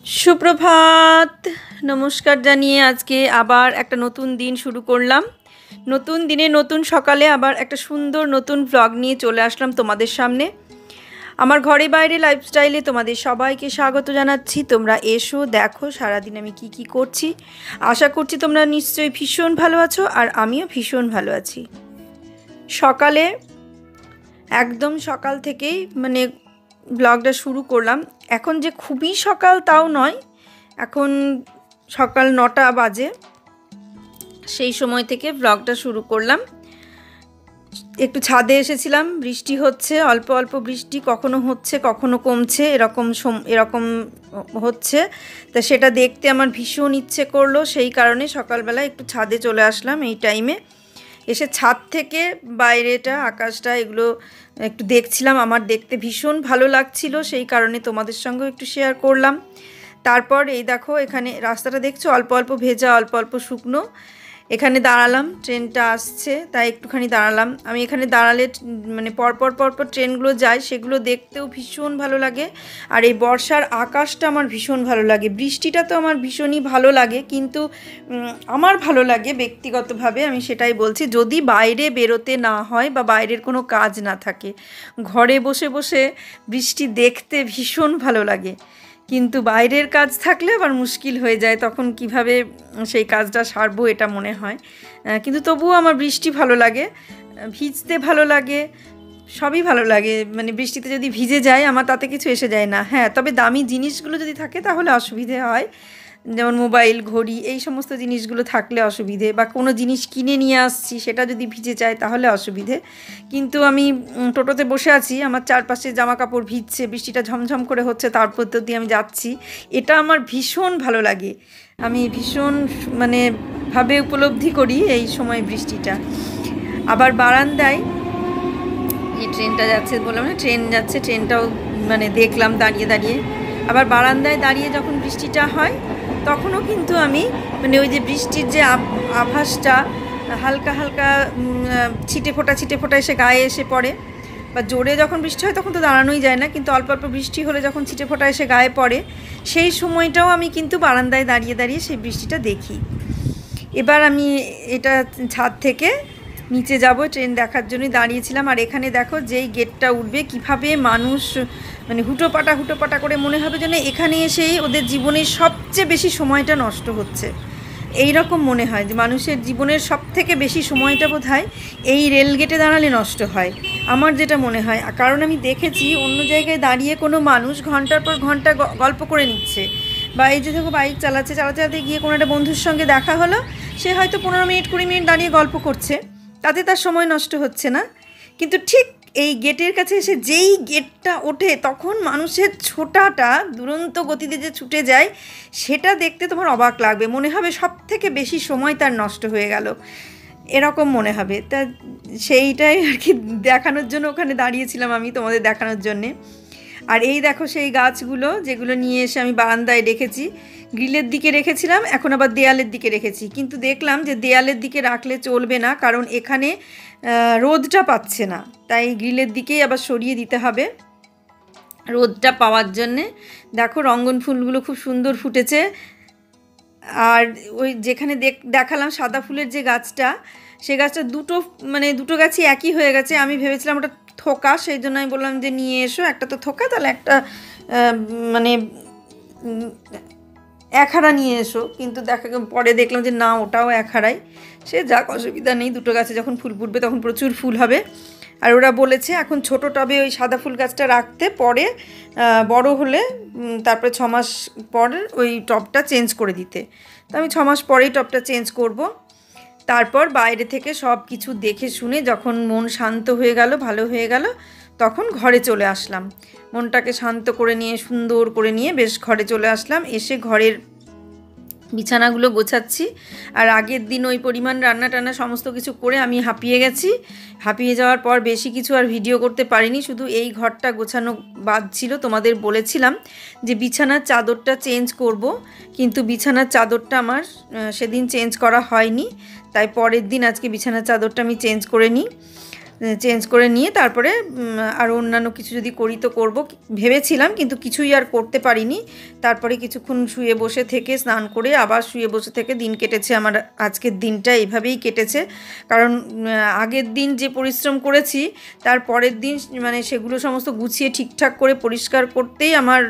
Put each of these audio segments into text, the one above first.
সুপ্রভাত। নমস্কার জানিয়ে আজকে আবার একটা নতুন দিন শুরু করলাম। নতুন দিনে নতুন সকালে আবার একটা সুন্দর নতুন ভ্লগ নিয়ে চলে আসলাম তোমাদের সামনে। আমার ঘরে বাইরে লাইফস্টাইলে তোমাদের সবাইকে স্বাগত জানাচ্ছি। তোমরা এসো, দেখো সারাদিন আমি কি করছি। আশা করছি তোমরা নিশ্চয়ই ভীষণ ভালো আছো, আর আমিও ভীষণ ভালো আছি। সকালে একদম সকাল থেকেই ব্লগটা শুরু করলাম। এখন যে খুবই সকাল তাও নয়, এখন সকাল 9টা বাজে। সেই সময় থেকে ব্লগটা শুরু করলাম। একটু ছাদে এসেছিলাম, বৃষ্টি হচ্ছে, অল্প অল্প বৃষ্টি, কখনো হচ্ছে কখনো কমছে, এরকম হচ্ছে। তা সেটা দেখতে আমার ভীষণ ইচ্ছে করলো, সেই কারণে সকালবেলা একটু ছাদে চলে আসলাম। এই টাইমে এসে ছাদ থেকে বাইরেটা, আকাশটা, এগুলো একটু দেখছিলাম। আমার দেখতে ভীষণ ভালো লাগছিল, সেই কারণে তোমাদের সঙ্গেও একটু শেয়ার করলাম। তারপর এই দেখো, এখানে রাস্তাটা দেখছো, অল্প অল্প ভেজা, অল্প অল্প শুকনো। এখানে দাঁড়ালাম, ট্রেনটা আসছে তাই একটুখানি দাঁড়ালাম। আমি এখানে দাঁড়ালে পরপর ট্রেনগুলো যায়, সেগুলো দেখতেও ভীষণ ভালো লাগে। আর এই বর্ষার আকাশটা আমার ভীষণ ভালো লাগে। বৃষ্টিটা তো আমার ভীষণই ভালো লাগে, কিন্তু আমার ভালো লাগে ব্যক্তিগতভাবে, আমি সেটাই বলছি। যদি বাইরে বেরোতে না হয় বা বাইরের কোনো কাজ না থাকে, ঘরে বসে বসে বৃষ্টি দেখতে ভীষণ ভালো লাগে। কিন্তু বাইরের কাজ থাকলে আবার মুশকিল হয়ে যায়, তখন কিভাবে সেই কাজটা সারবো এটা মনে হয়। কিন্তু তবুও আমার বৃষ্টি ভালো লাগে, ভিজতে ভালো লাগে, সবই ভালো লাগে। বৃষ্টিতে যদি ভিজে যায় আমার তাতে কিছু এসে যায় না। হ্যাঁ, তবে দামি জিনিসগুলো যদি থাকে তাহলে অসুবিধে হয়, যেমন মোবাইল, ঘড়ি, এই সমস্ত জিনিসগুলো থাকলে অসুবিধে, বা কোনো জিনিস কিনে নিয়ে আসছি সেটা যদি ভিজে যায় তাহলে অসুবিধে। কিন্তু আমি টোটোতে বসে আছি, আমার চারপাশে জামা কাপড় ভিজছে, বৃষ্টিটা ঝমঝম করে হচ্ছে, তারপর তো দিয়ে আমি যাচ্ছি, এটা আমার ভীষণ ভালো লাগে। আমি ভীষণ ভাবে উপলব্ধি করি এই সময় বৃষ্টিটা। আবার বারান্দায় এই ট্রেনটা যাচ্ছে, বললাম না ট্রেন যাচ্ছে, ট্রেনটাও দেখলাম দাঁড়িয়ে দাঁড়িয়ে। আবার বারান্দায় দাঁড়িয়ে যখন বৃষ্টিটা হয় তখনও কিন্তু আমি ওই যে বৃষ্টির যে আভাসটা, হালকা হালকা ছিটে ফোটা এসে গায়ে এসে পড়ে, বা জোরে যখন বৃষ্টি হয় তখন তো দাঁড়ানোই যায় না, কিন্তু অল্প অল্প বৃষ্টি হলে যখন ছিটে ফোটা এসে গায়ে পড়ে, সেই সময়টাও আমি কিন্তু বারান্দায় দাঁড়িয়ে দাঁড়িয়ে সেই বৃষ্টিটা দেখি। এবার আমি এটা ছাদ থেকে নিচে যাব, ট্রেন দেখার জন্যই দাঁড়িয়েছিলাম। আর এখানে দেখো, যেই গেটটা উঠবে কীভাবে মানুষ হুটোপাটা করে, মনে হবে যেন এখানে এসেই ওদের জীবনের সবচেয়ে বেশি সময়টা নষ্ট হচ্ছে। এই রকম মনে হয় যে মানুষের জীবনের সবথেকে বেশি সময়টা বোধহয় এই রেলগেটে দাঁড়ালে নষ্ট হয়, আমার যেটা মনে হয়। কারণ আমি দেখেছি অন্য জায়গায় দাঁড়িয়ে কোনো মানুষ ঘন্টার পর ঘন্টা গল্প করে নিচ্ছে, বা এই যে দেখো বাইক চালাতে গিয়ে কোনো একটা বন্ধুর সঙ্গে দেখা হলো, সে হয়তো 15 মিনিট 20 মিনিট দাঁড়িয়ে গল্প করছে, তাতে তার সময় নষ্ট হচ্ছে না। কিন্তু ঠিক এই গেটের কাছে এসে যেই গেটটা ওঠে, তখন মানুষের ছোটাটা দুরন্ত গতিতে যে ছুটে যায়, সেটা দেখতে তোমার অবাক লাগবে, মনে হবে সব থেকে বেশি সময় তার নষ্ট হয়ে গেল, এরকম মনে হবে। তা সেইটাই আর কি দেখানোর জন্য ওখানে দাঁড়িয়েছিলাম আমি, তোমাদের দেখানোর জন্যে। আর এই দেখো সেই গাছগুলো, যেগুলো নিয়ে এসে আমি বারান্দায় রেখেছি। গ্রিলের দিকে রেখেছিলাম, এখন আবার দেয়ালের দিকে রেখেছি, কিন্তু দেখলাম যে দেয়ালের দিকে রাখলে চলবে না, কারণ এখানে রোদটা পাচ্ছে না, তাই গ্রিলের দিকেই আবার সরিয়ে দিতে হবে রোদটা পাওয়ার জন্যে। দেখো রঙ্গন ফুলগুলো খুব সুন্দর ফুটেছে। আর ওই যেখানে দেখালাম সাদা ফুলের যে গাছটা, সে গাছটা দুটো গাছই একই হয়ে গেছে। আমি ভেবেছিলাম ওটা থোকা, সেই জন্য আমি বললাম যে নিয়ে এসো, একটা তো থোকা, তাহলে একটা একহারা নিয়ে এসো। কিন্তু পরে দেখলাম যে না, ওটাও একহারাই। সে যাক, অসুবিধা নেই, দুটো গাছে যখন ফুল ফুটবে তখন প্রচুর ফুল হবে। আর ওরা বলেছে এখন ছোটো টবে ওই সাদা ফুল গাছটা রাখতে, পরে বড় হলে তারপরে 6 মাস পর ওই টবটা চেঞ্জ করে দিতে। তো আমি 6 মাস পরেই টবটা চেঞ্জ করব। তারপর বাইরে থেকে সব কিছু দেখে শুনে যখন মন শান্ত হয়ে গেল, ভালো হয়ে গেল, তখন ঘরে চলে আসলাম। মনটাকে শান্ত করে নিয়ে, সুন্দর করে নিয়ে বেশ ঘরে চলে আসলাম। এসে ঘরের বিছানাগুলো গোছাচ্ছি। আর আগের দিন ওই পরিমাণ রান্না টান্না সমস্ত কিছু করে আমি হাঁপিয়ে গেছি। হাঁপিয়ে যাওয়ার পর বেশি কিছু আর ভিডিও করতে পারিনি, শুধু এই ঘরটা গোছানো বাদ ছিল। তোমাদের বলেছিলাম যে বিছানার চাদরটা চেঞ্জ করব, কিন্তু বিছানার চাদরটা আমার সেদিন চেঞ্জ করা হয়নি, তাই পরের দিন আজকে বিছানার চাদরটা আমি চেঞ্জ করে নিই। চেঞ্জ করে নিয়ে তারপরে আর অন্যান্য কিছু যদি করি তো করব ভেবেছিলাম, কিন্তু কিছুই আর করতে পারিনি। তারপরে কিছুক্ষণ শুয়ে বসে থেকে স্নান করে আবার শুয়ে বসে থেকে দিন কেটেছে আমার। আজকের দিনটা এইভাবেই কেটেছে, কারণ আগের দিন যে পরিশ্রম করেছি তার পরের দিন মানে সেগুলো সমস্ত গুছিয়ে ঠিকঠাক করে পরিষ্কার করতেই আমার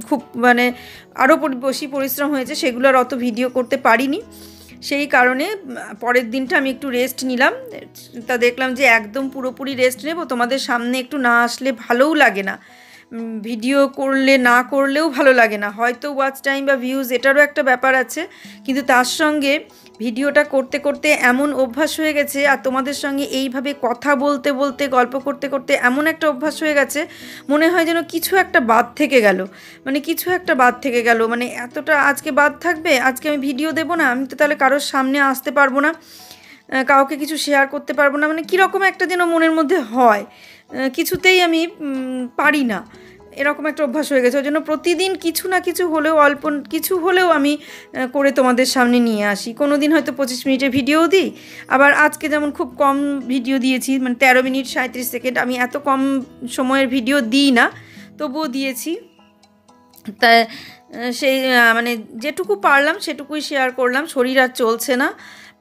খুব মানে আরও বেশি পরিশ্রম হয়েছে, সেগুলো আর অত ভিডিও করতে পারিনি। সেই কারণে পরের দিনটা আমি একটু রেস্ট নিলাম। তা দেখলাম যে একদম পুরোপুরি রেস্ট নেব, তোমাদের সামনে একটু না আসলে ভালোও লাগে না, ভিডিও করলে না করলেও ভালো লাগে না। হয়তো ওয়াচ টাইম বা ভিউজ এটারও একটা ব্যাপার আছে, কিন্তু তার সঙ্গে ভিডিওটা করতে করতে এমন অভ্যাস হয়ে গেছে, আর তোমাদের সঙ্গে এইভাবে কথা বলতে বলতে গল্প করতে করতে এমন একটা অভ্যাস হয়ে গেছে, মনে হয় যেন কিছু একটা বাদ থেকে গেল, মানে কিছু একটা বাদ থেকে গেল, মানে এতটা আজকে বাদ থাকবে, আজকে আমি ভিডিও দেবো না, আমি তো তাহলে কারোর সামনে আসতে পারবো না, কাউকে কিছু শেয়ার করতে পারবো না, মানে কীরকম একটা যেন মনের মধ্যে হয়, কিছুতেই আমি পারি না, এরকম একটা অভ্যাস হয়ে গেছে। ওই জন্য প্রতিদিন কিছু না কিছু হলেও অল্প কিছু হলেও আমি করে তোমাদের সামনে নিয়ে আসি। কোনো দিন হয়তো 25 মিনিটের ভিডিও দিই, আবার আজকে যেমন খুব কম ভিডিও দিয়েছি, মানে 13 মিনিট 37 সেকেন্ড। আমি এত কম সময়ের ভিডিও দিই না, তবুও দিয়েছি। তা সেই মানে যেটুকু পারলাম সেটুকুই শেয়ার করলাম। শরীর আর চলছে না,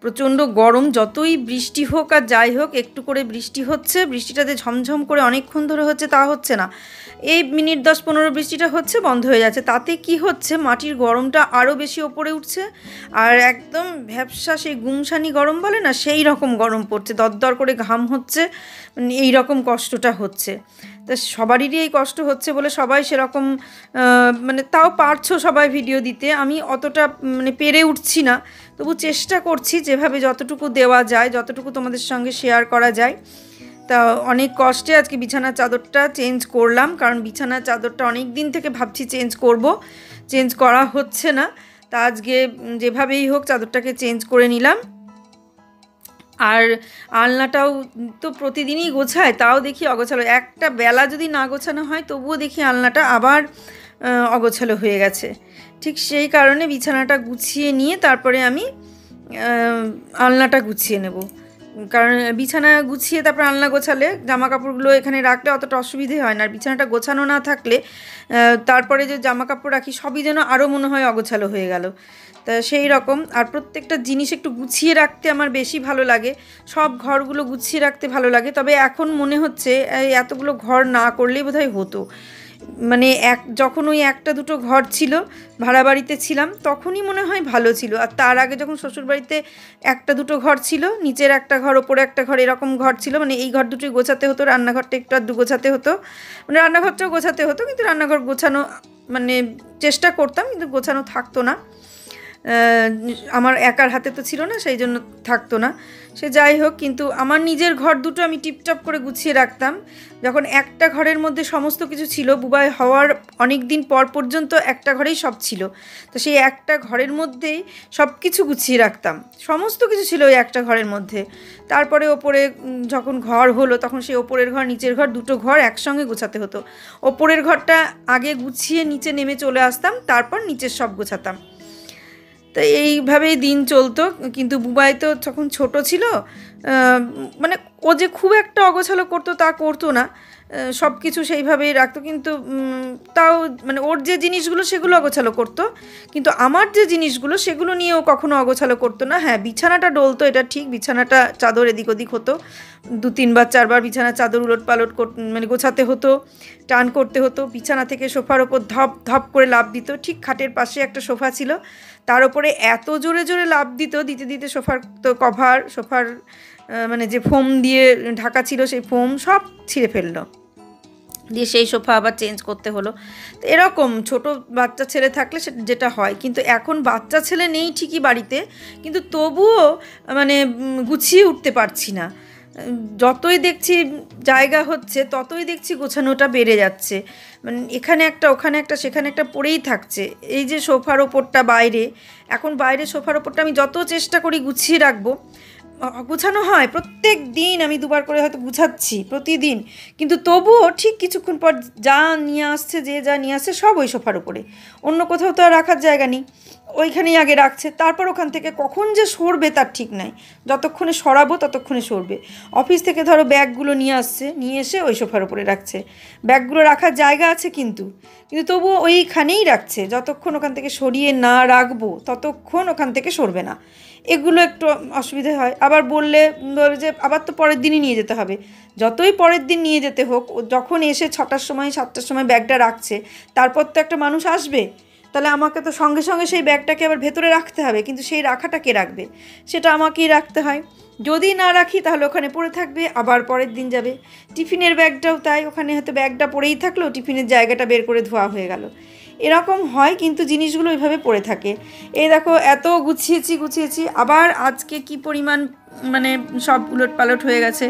প্রচণ্ড গরম, যতই বৃষ্টি হোক আর যাই হোক, একটু করে বৃষ্টি হচ্ছে, বৃষ্টিটাতে ঝমঝম করে অনেকক্ষণ ধরে হচ্ছে তা হচ্ছে না, এই মিনিট 10-15 বৃষ্টিটা হচ্ছে, বন্ধ হয়ে যাচ্ছে। তাতে কি হচ্ছে, মাটির গরমটা আরও বেশি ওপরে উঠছে, আর একদম ভ্যাপসা সেই গুমসানি গরম বলে না, সেই রকম গরম পড়ছে, দরদর করে ঘাম হচ্ছে, মানে এই রকম কষ্টটা হচ্ছে। তা সবারই এই কষ্ট হচ্ছে বলে সবাই সেরকম মানে তাও পারছো সবাই ভিডিও দিতে, আমি অতটা মানে পেরে উঠছি না, তবু চেষ্টা করছি যেভাবে যতটুকু দেওয়া যায়, যতটুকু তোমাদের সঙ্গে শেয়ার করা যায়। তা অনেক কষ্টে আজকে বিছানার চাদরটা চেঞ্জ করলাম, কারণ বিছানার চাদরটা অনেক দিন থেকে ভাবছি চেঞ্জ করব, চেঞ্জ করা হচ্ছে না। তা আজকে যেভাবেই হোক চাদরটাকে চেঞ্জ করে নিলাম। আর আলনাটাও তো প্রতিদিনই গোছায়, তাও দেখি অগোছালো, একটা বেলা যদি না গোছানো হয় তবুও দেখি আলনাটা আবার অগোছালো হয়ে গেছে। ঠিক সেই কারণে বিছানাটা গুছিয়ে নিয়ে তারপরে আমি আলনাটা গুছিয়ে নেব, কারণ বিছানা গুছিয়ে তারপর আলনা গোছালে জামা কাপড়গুলো এখানে রাখলে অতটা অসুবিধে হয় না, আর বিছানাটা গোছানো না থাকলে তারপরে যে জামা কাপড় রাখি সবই যেন আরও মনে হয় অগোছালো হয়ে গেল। তা সেই রকম, আর প্রত্যেকটা জিনিস একটু গুছিয়ে রাখতে আমার বেশি ভালো লাগে, সব ঘরগুলো গুছিয়ে রাখতে ভালো লাগে। তবে এখন মনে হচ্ছে এতগুলো ঘর না করলেই বোধহয় হতো, মানে যখন ওই একটা দুটো ঘর ছিল, ভাড়া বাড়িতে ছিলাম, তখনই মনে হয় ভালো ছিল। আর তার আগে যখন শ্বশুরবাড়িতে একটা দুটো ঘর ছিল, নিচের একটা ঘর ওপরে একটা ঘর এরকম ঘর ছিল, মানে এই ঘর দুটোই গোছাতে হতো, রান্নাঘরটা একটু আধটু গোছাতে হতো, মানে রান্নাঘরটাও গোছাতে হতো, কিন্তু রান্নাঘর গোছানো মানে চেষ্টা করতাম, কিন্তু গোছানো থাকতো না, আমার একার হাতে তো ছিল না, সেই জন্য থাকতো না। সে যাই হোক, কিন্তু আমার নিজের ঘর দুটো আমি টিপটপ করে গুছিয়ে রাখতাম। যখন একটা ঘরের মধ্যে সমস্ত কিছু ছিল, বুবাই হওয়ার অনেক দিন পর পর্যন্ত একটা ঘরেই সব ছিল, তো সেই একটা ঘরের মধ্যেই সব কিছু গুছিয়ে রাখতাম, সমস্ত কিছু ছিল ওই একটা ঘরের মধ্যে। তারপরে ওপরে যখন ঘর হলো, তখন সেই ওপরের ঘর নিচের ঘর দুটো ঘর একসঙ্গে গোছাতে হতো। ওপরের ঘরটা আগে গুছিয়ে নিচে নেমে চলে আসতাম, তারপর নিচের সব গোছাতাম। তো এইভাবেই দিন চলতো। কিন্তু বুবাই তো যখন ছোট ছিল, মানে ও যে খুব একটা অগোছালো করতো তা করতো না, সব কিছু সেইভাবেই রাখতো, কিন্তু তাও মানে ওর যে জিনিসগুলো সেগুলো অগোছালো করতো, কিন্তু আমার যে জিনিসগুলো সেগুলো নিয়ে ও কখনো অগোছালো করতো না। হ্যাঁ, বিছানাটা ডলতো, এটা ঠিক, বিছানাটা চাদর এদিক ওদিক হতো, 2-3বার 4বার বিছানার চাদর উলট পালট মানে গোছাতে হতো, টান করতে হতো, বিছানা থেকে সোফার ওপর ধপ ধপ করে লাফ দিত। ঠিক খাটের পাশে একটা সোফা ছিল, তার উপরে এত জোরে জোরে লাফ দিতে দিতে সোফার তো কভার, সোফার মানে যে ফোম দিয়ে ঢাকা ছিল সেই ফোম সব ছিঁড়ে ফেললো, দিয়ে সেই সোফা আবার চেঞ্জ করতে হলো। তো এরকম ছোট বাচ্চা ছেলে থাকলে যেটা হয়, কিন্তু এখন বাচ্চা ছেলে নেই ঠিকই বাড়িতে, কিন্তু তবুও মানে গুছিয়ে উঠতে পারছি না। যতই দেখছি জায়গা হচ্ছে ততই দেখছি গোছানোটা বেড়ে যাচ্ছে, মানে এখানে একটা ওখানে একটা সেখানে একটা পড়েই থাকছে। এই যে সোফার ওপরটা বাইরে, এখন বাইরে সোফার ওপরটা আমি যত চেষ্টা করি গুছিয়ে রাখবো, গুছানো হয়, প্রত্যেক দিন আমি 2বার করে হয়তো গুছাচ্ছি প্রতিদিন, কিন্তু তবুও ঠিক কিছুক্ষণ পর যা নিয়ে আসছে, যে যা নিয়ে আসছে সব ওই সোফার উপরে, অন্য কোথাও তো আর রাখার জায়গা নেই, ওইখানেই আগে রাখছে। তারপর ওখান থেকে কখন যে সরবে তার ঠিক নাই, যতক্ষণে সরাবো ততক্ষণে সরবে। অফিস থেকে ধরো ব্যাগগুলো নিয়ে আসছে, নিয়ে এসে ওই সোফার উপরে রাখছে, ব্যাগগুলো রাখার জায়গা আছে কিন্তু তবুও ওইখানেই রাখছে, যতক্ষণ ওখান থেকে সরিয়ে না রাখবো ততক্ষণ ওখান থেকে সরবে না। এগুলো একটু অসুবিধা হয়। আবার বললে যে আবার তো পরের দিনই নিয়ে যেতে হবে, যতই পরের দিন নিয়ে যেতে হোক, যখন এসে 6টার সময় 7টার সময় ব্যাগটা রাখছে, তারপর তো একটা মানুষ আসবে, তাহলে আমাকে তো সঙ্গে সঙ্গে সেই ব্যাগটাকে আবার ভেতরে রাখতে হবে, কিন্তু সেই রাখাটা কে রাখবে, সেটা আমাকেই রাখতে হয়। যদি না রাখি তাহলে ওখানে পড়ে থাকবে, আবার পরের দিন যাবে। টিফিনের ব্যাগটাও তাই, ওখানে হয়তো ব্যাগটা পড়েই থাকলো, টিফিনের জায়গাটা বের করে ধোয়া হয়ে গেল, এরকম হয়, কিন্তু জিনিসগুলো ওইভাবে পড়ে থাকে। এই দেখো এত গুছিয়েছি, আবার আজকে কি পরিমাণ মানে সব উলটপালট হয়ে গেছে।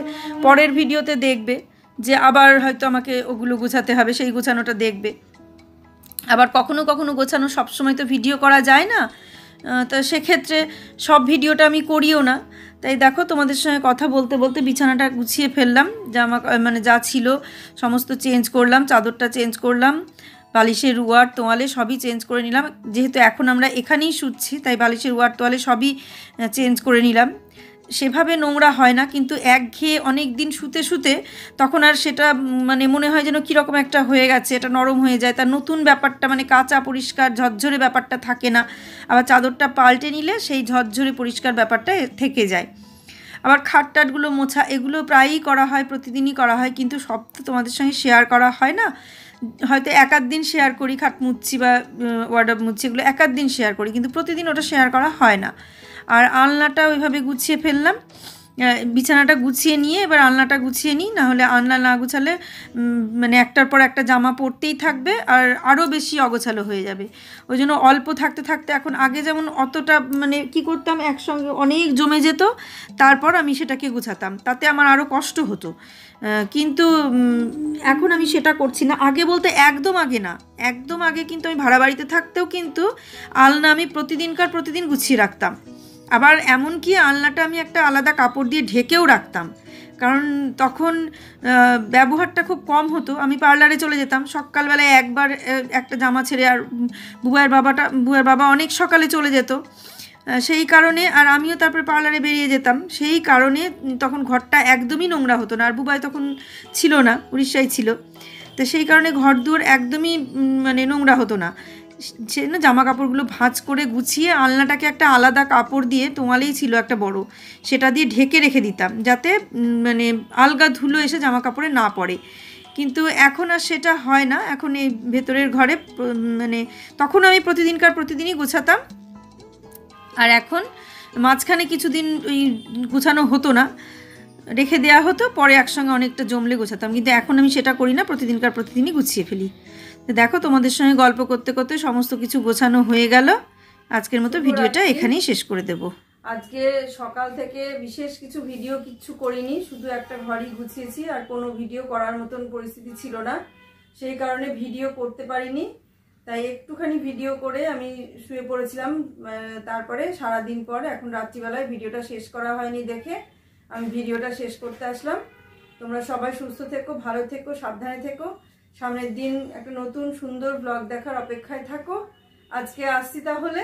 পরের ভিডিওতে দেখবে যে আবার হয়তো আমাকে ওগুলো গোছাতে হবে, সেই গোছানোটা দেখবে। আবার কখনো কখনো গোছানো সবসময় তো ভিডিও করা যায় না, তো সেক্ষেত্রে সব ভিডিওটা আমি করিও না। তাই দেখো তোমাদের সঙ্গে কথা বলতে বলতে বিছানাটা গুছিয়ে ফেললাম, জামা মানে যা ছিল সমস্ত চেঞ্জ করলাম, চাদরটা চেঞ্জ করলাম, বালিশের রুয়ার তোয়ালে সবই চেঞ্জ করে নিলাম। যেহেতু এখন আমরা এখানেই শুচ্ছি, তাই বালিশের রুয়ার তোয়ালে সবই চেঞ্জ করে নিলাম। সেভাবে নোংরা হয় না, কিন্তু একঘেয়ে অনেক দিন শুতে শুতে তখন আর সেটা মানে মনে হয় যেন কীরকম একটা হয়ে গেছে, এটা নরম হয়ে যায়, তার নতুন ব্যাপারটা মানে কাঁচা পরিষ্কার ঝরঝরে ব্যাপারটা থাকে না। আবার চাদরটা পাল্টে নিলে সেই ঝরঝরে পরিষ্কার ব্যাপারটা থেকে যায়। আবার খাট টাটগুলো মোছা, এগুলো প্রায়ই করা হয়, প্রতিদিনই করা হয়, কিন্তু সব তো তোমাদের সঙ্গে শেয়ার করা হয় না। হয়তো এক আধ দিন শেয়ার করি, খাট মুছছি বা ওয়ার্ডরোব মুছছি, এগুলো এক আধ দিন শেয়ার করি, কিন্তু প্রতিদিন ওটা শেয়ার করা হয় না। আর আলনাটা ওইভাবে গুছিয়ে ফেললাম, বিছানাটা গুছিয়ে নিয়ে এবার আলনাটা গুছিয়ে নিই, নাহলে আলনা না গুছালে মানে একটার পর একটা জামা পরতেই থাকবে আর আরও বেশি অগোছালো হয়ে যাবে। ওই জন্য অল্প থাকতে থাকতে, এখন আগে যেমন অতটা মানে কি করতাম, একসঙ্গে অনেক জমে যেত, তারপর আমি সেটাকে গুছাতাম, তাতে আমার আরও কষ্ট হতো, কিন্তু এখন আমি সেটা করছি না। আগে বলতে একদম আগে না, একদম আগে কিন্তু আমি ভাড়া বাড়িতে থাকতেও কিন্তু আলনা আমি প্রতিদিন গুছিয়ে রাখতাম। আবার এমনকি আলনাটা আমি একটা আলাদা কাপড় দিয়ে ঢেকেও রাখতাম, কারণ তখন ব্যবহারটা খুব কম হতো। আমি পার্লারে চলে যেতাম সকালবেলায় একবার একটা জামা ছেড়ে, আর বুয়ের বাবা অনেক সকালে চলে যেত, সেই কারণে, আর আমিও তারপরে পার্লারে বেরিয়ে যেতাম, সেই কারণে তখন ঘরটা একদমই নোংরা হতো না। আর বুবাই তখন ছিল না, উড়িষ্যায় ছিল, তো সেই কারণে ঘর দুয়ার একদমই মানে নোংরা হতো না। সে না জামা কাপড়গুলো ভাঁজ করে গুছিয়ে আলনাটাকে একটা আলাদা কাপড় দিয়ে, তোয়ালেই ছিল একটা বড়, সেটা দিয়ে ঢেকে রেখে দিতাম, যাতে মানে আলগা ধুলো এসে জামা কাপড়ে না পড়ে। কিন্তু এখন আর সেটা হয় না। এখন এই ভেতরের ঘরে মানে তখন আমি প্রতিদিনই গোছাতাম, আর এখন মাঝখানে কিছুদিন ওই গোছানো হতো না, রেখে দেওয়া হতো, পরে একসঙ্গে অনেকটা জমলে গোছাতাম, কিন্তু এখন আমি সেটা করি না, প্রতিদিনই গুছিয়ে ফেলি। তো দেখো তোমাদের সঙ্গে গল্প করতে করতে সমস্ত কিছু গোছানো হয়ে গেল। আজকের মতো ভিডিওটা এখানেই শেষ করে দেব। আজকে সকাল থেকে বিশেষ কিছু ভিডিও কিচ্ছু করিনি, শুধু একটা ঘরই গুছিয়েছি, আর কোনো ভিডিও করার মতন পরিস্থিতি ছিল না, সেই কারণে ভিডিও করতে পারিনি। তাই একটুখানি ভিডিও করে আমি শুয়ে পড়েছিলাম, তারপরে সারাদিন পর এখন রাত্রিবেলায় ভিডিওটা শেষ করা হয়নি দেখে আমি ভিডিওটা শেষ করতে আসলাম। তোমরা সবাই সুস্থ থেকো, ভালো থেকো, সাবধানে থেকো, সামনের দিন একটা নতুন সুন্দর ব্লগ দেখার অপেক্ষায় থাকো। আজকে আসছি তাহলে।